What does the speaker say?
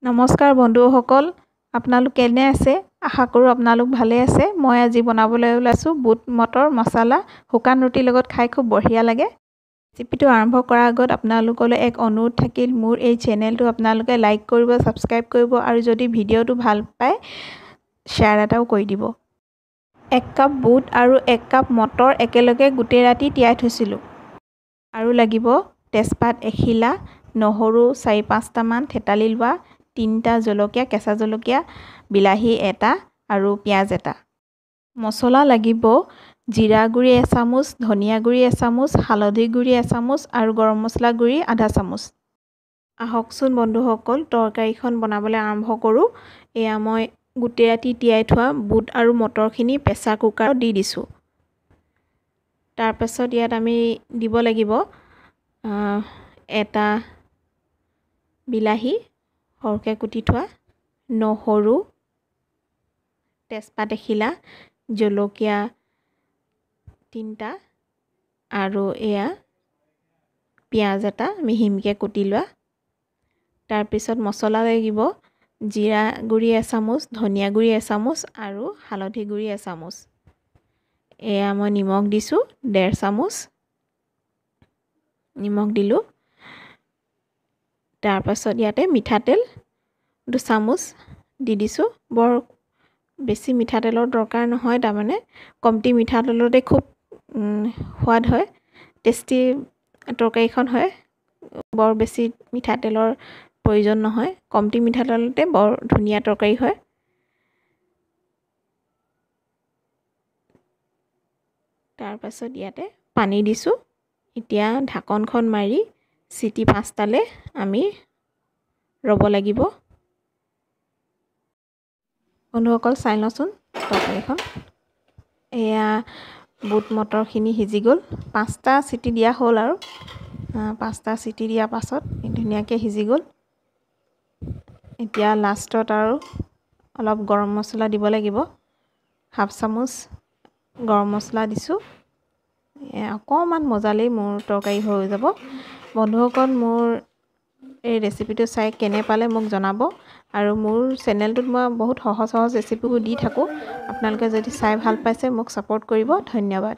নমস্কাৰ বন্ধুসকল, আপোনালোক কেনে আছে? আশা কৰোঁ আপোনালোক ভালে আছে। মই আজি বনাবলৈ ওলাইছোঁ বুট মটৰ মছলা শুকান ৰুটিৰ লগত খাই খুব বঢ়িয়া লাগে। ৰেচিপিটো আৰম্ভ কৰাৰ আগত আপোনালোকলৈ এক অনুৰোধ থাকিল, মোৰ এই চেনেলটো আপোনালোকে লাইক কৰিব, ছাবস্ক্ৰাইব কৰিব আৰু যদি ভিডিঅ'টো ভাল পায় শ্বেয়াৰ এটাও কৰি দিব। 1 কাপ বুট আৰু 1 কাপ মটৰ একেলগে গোটেই ৰাতি তিয়াই থৈছিলোঁ। আৰু লাগিব তেজপাত এখিলা, নহৰু 4-5টা মান থেতালি লোৱা, 3টা জলকীয়া, কেঁচা জলকীয়া, বিলাহী এটা আৰু পিঁয়াজ এটা। মছলা লাগিব জিৰা গুড়ি 1 চামুচ, ধনিয়া গুড়ি 1 চামুচ, হালধি গুড়ি 1 চামুচ আৰু গৰম মছলা গুড়ি আধা চামুচ। আহকচোন বন্ধুসকল, তৰকাৰীখন বনাবলৈ আৰম্ভ কৰোঁ। এয়া মই গোটেই ৰাতি তিয়াই থোৱা বুট আৰু মটৰখিনি প্ৰেছাৰ কুকাৰত দি দিছোঁ। তাৰপাছত ইয়াত আমি দিব লাগিব এটা বিলাহী সৰহকৈ কুটি থোৱা, নহৰু, তেজপাত এখিলা, জলকীয়া 3টা আৰু এয়া পিঁয়াজ এটা মিহিমিহিকৈ কুটি লোৱা। তাৰপিছত মছলা লাগিব জিৰা গুড়ি 1 চামুচ, ধনিয়া গুড়ি 1 চামুচ আৰু হালধি গুড়ি 1 চামুচ। এয়া মই নিমখ দিছোঁ 1.5 চামুচ, নিমখ দিলোঁ। তাৰপাছত ইয়াতে মিঠাতেল 2 চামুচ দি দিছোঁ। বৰ বেছি মিঠাতেলৰ দৰকাৰ নহয়, তাৰমানে কমটি মিঠাতেলতে খুব সোৱাদ হয়, টেষ্টি তৰকাৰীখন হয়। বৰ বেছি মিঠাতেলৰ প্ৰয়োজন নহয়, কমটি মিঠাতেলতে বৰ ধুনীয়া তৰকাৰী হয়। তাৰপাছত ইয়াতে পানী দিছোঁ। এতিয়া ঢাকনখন মাৰি চিটি 5টালৈ আমি ৰ'ব লাগিব। বন্ধুসকল চাই লওঁচোন তৰকাৰীখন। এয়া বুট মটৰখিনি সিজি গ'ল। 5টা চিটি দিয়া হ'ল আৰু 5টা চিটি দিয়াৰ পাছত ধুনীয়াকৈ সিজি গ'ল। এতিয়া লাষ্টত আৰু অলপ গৰম মছলা দিব লাগিব, 1/2 চামুচ গৰম মছলা দিছোঁ। অকণমান মজালেই মোৰ তৰকাৰী হৈ যাব। বন্ধুসকল, মোৰ এই ৰেচিপিটো চাই কেনে পালে মোক জনাব আৰু মোৰ চেনেলটোত মই বহুত সহজ ৰেচিপিবোৰ দি থাকোঁ। আপোনালোকে যদি চাই ভাল পাইছে মোক ছাপোৰ্ট কৰিব। ধন্যবাদ।